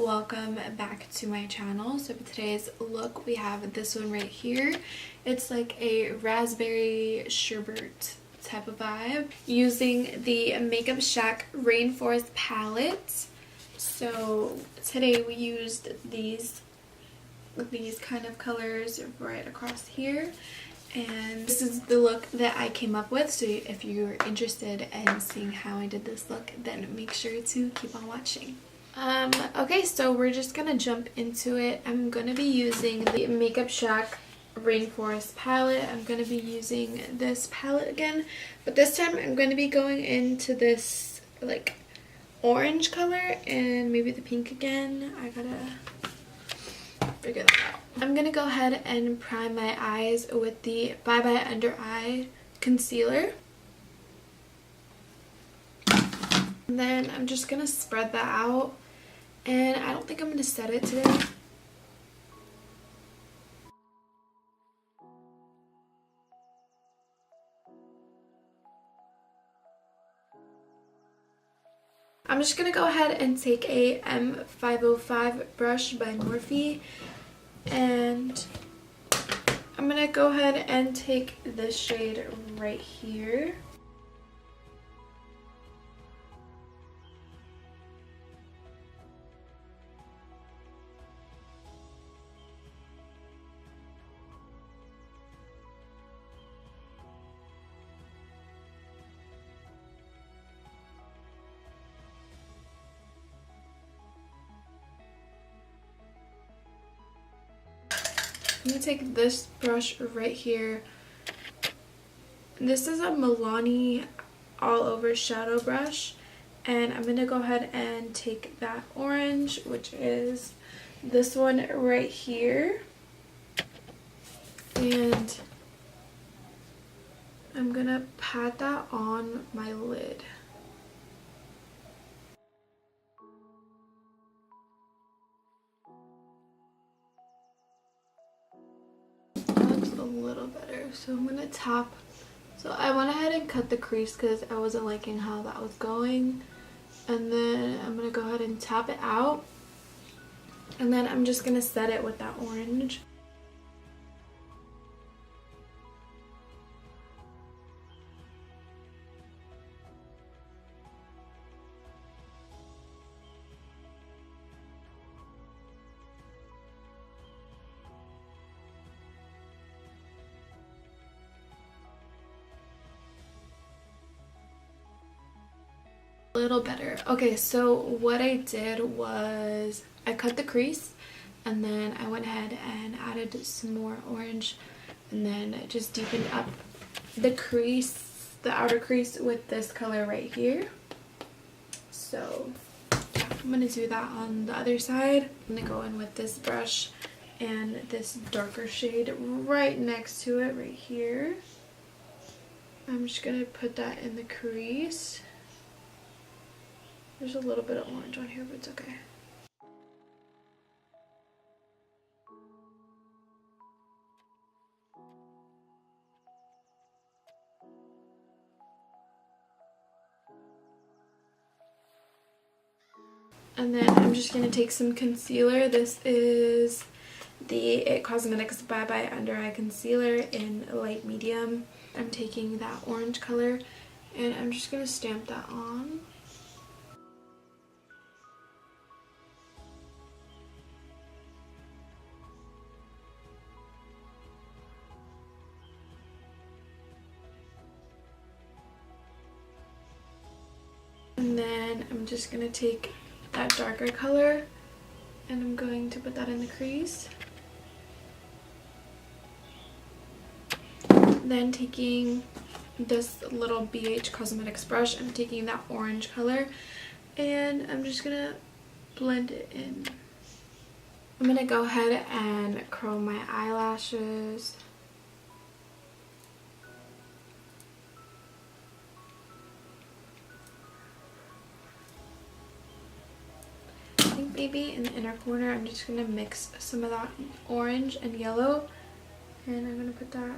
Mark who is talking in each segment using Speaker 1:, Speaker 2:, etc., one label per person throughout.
Speaker 1: welcome back to my channel. So for today's look we have this one right here. It's like a raspberry sherbet type of vibe using the Makeup Shack Rainforest palette. So today we used these kind of colors right across here, and this is the look that I came up with. So if you're interested in seeing how I did this look, then make sure to keep on watching. Okay, so we're just gonna jump into it. I'm gonna be using the Makeup Shack Rainforest palette. I'm gonna be using this palette again, but this time I'm gonna be going into this like orange color and maybe the pink again. I gotta figure that out. I'm gonna go ahead and prime my eyes with the Bye Bye Under Eye concealer. And then I'm just gonna spread that out, and I don't think I'm gonna set it today. I'm just gonna go ahead and take a M505 brush by Morphe, and I'm gonna go ahead and take this shade right here. I'm going to take this brush right here. This is a Milani all over shadow brush, and I'm going to go ahead and take that orange, which is this one right here, and I'm going to pat that on my lid. A little better, so I'm gonna tap. So I went ahead and cut the crease because I wasn't liking how that was going, and then I'm gonna go ahead and tap it out, and then I'm just gonna set it with that orange. Little better. Okay, so what I did was I cut the crease, and then I went ahead and added some more orange, and then I just deepened up the crease, the outer crease, with this color right here. So I'm gonna do that on the other side. I'm gonna go in with this brush and this darker shade right next to it right here. I'm just gonna put that in the crease. There's a little bit of orange on here, but it's okay. And then I'm just going to take some concealer. This is the It Cosmetics Bye Bye Under Eye Concealer in light medium. I'm taking that orange color, and I'm just going to stamp that on. And then I'm just going to take that darker color, and I'm going to put that in the crease. Then taking this little BH Cosmetics brush, I'm taking that orange color, and I'm just going to blend it in. I'm going to go ahead and curl my eyelashes. Maybe in the inner corner, I'm just going to mix some of that orange and yellow, and I'm going to put that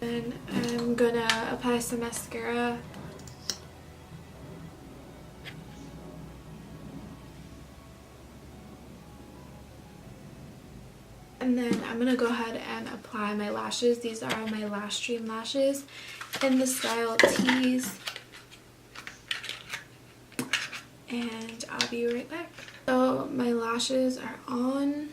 Speaker 1: Then I'm gonna apply some mascara And then I'm going to go ahead and apply my lashes. These are my Lash Stream lashes in the style TEASE. And I'll be right back. So my lashes are on.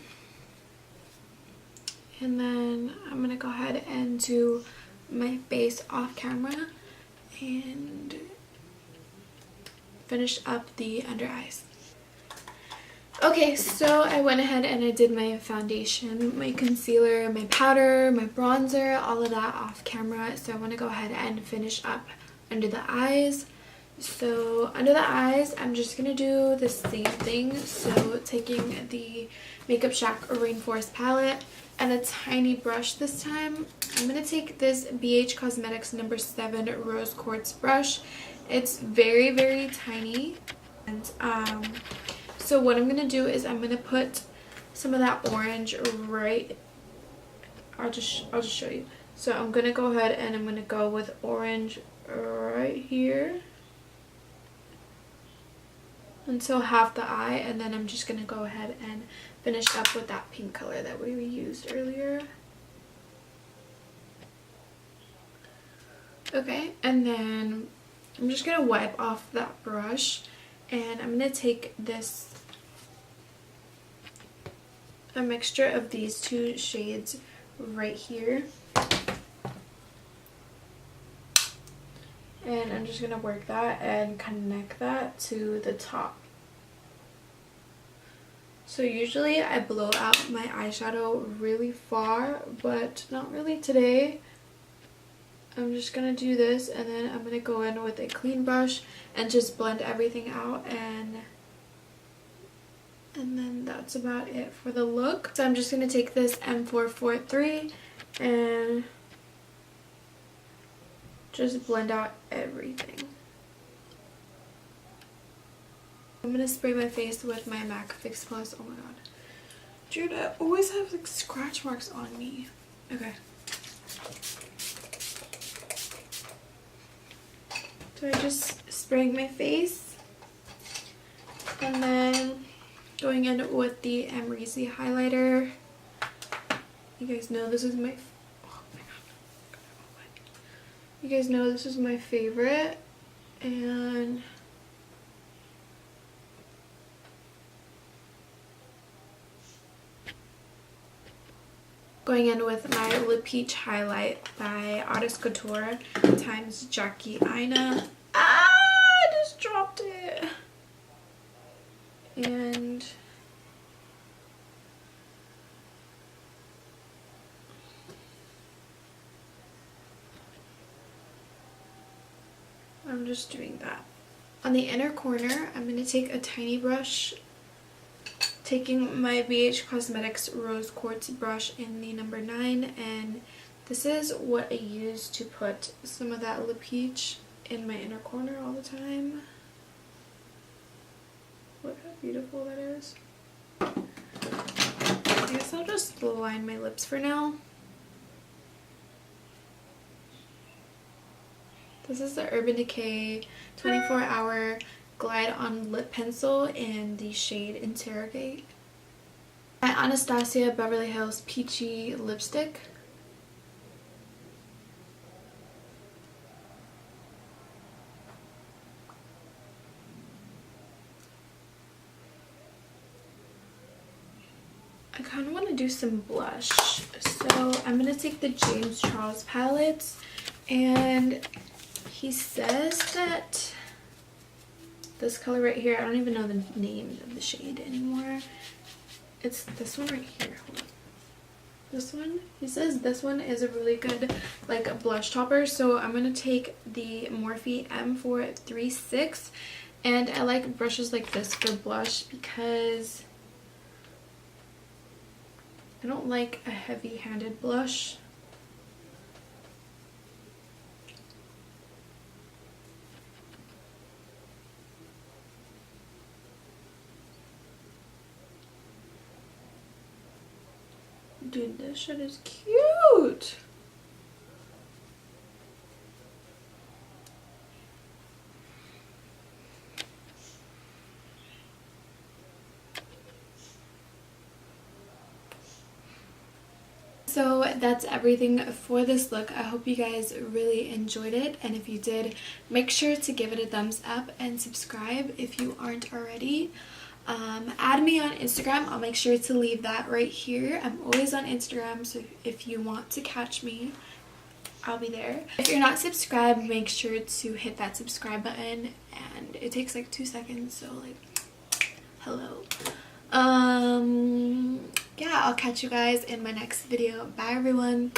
Speaker 1: And then I'm going to go ahead and do my face off camera and finish up the under eyes. Okay, so I went ahead and I did my foundation, my concealer, my powder, my bronzer, all of that off camera. So I want to go ahead and finish up under the eyes. So under the eyes, I'm just going to do the same thing. So taking the Makeup Shack Rainforest palette and a tiny brush this time, I'm going to take this BH Cosmetics No. 7 Rose Quartz brush. It's very, very tiny. And so what I'm going to do is I'm going to put some of that orange right, I'll just show you. So I'm going to go ahead and I'm going to go with orange right here until half the eye, and then I'm just going to go ahead and finish up with that pink color that we used earlier. Okay, and then I'm just going to wipe off that brush, and I'm going to take a mixture of these two shades right here, and I'm just going to work that and connect that to the top. So usually I blow out my eyeshadow really far, but not really today. I'm just going to do this, and then I'm going to go in with a clean brush and just blend everything out, and then that's about it for the look. So I'm just going to take this M443 and just blend out everything. I'm going to spray my face with my MAC Fix Plus. Oh my god. Dude, I always have like scratch marks on me. Okay. So I just spraying my face. And then going in with the Amrezy highlighter. You guys know this is my... Oh my god. You guys know this is my favorite. And... going in with my Lip Peach highlight by Artist Couture times Jackie Aina. I just dropped it. And I'm just doing that. On the inner corner, I'm going to take a tiny brush, taking my BH Cosmetics Rose Quartz brush in the No. 9, and this is what I use to put some of that Lip Peach in my inner corner all the time. Look how beautiful that is. I guess I'll just line my lips for now. This is the Urban Decay 24-Hour Glide On Lip Pencil in the shade Interrogate. My Anastasia Beverly Hills Peachy lipstick. I kind of want to do some blush, so I'm going to take the James Charles palette, and he says that this color right here, I don't even know the name of the shade anymore. It's this one right here. Hold on. This one, he says this one is a really good like a blush topper, so I'm going to take the Morphe M436, and I like brushes like this for blush because I don't like a heavy-handed blush. Dude, this shit is cute! So that's everything for this look. I hope you guys really enjoyed it, and if you did, make sure to give it a thumbs up and subscribe if you aren't already. Add me on Instagram. I'll make sure to leave that right here. I'm always on Instagram, so if you want to catch me, I'll be there. If you're not subscribed, make sure to hit that subscribe button, and it takes like 2 seconds, so like, hello. Yeah, I'll catch you guys in my next video. Bye everyone.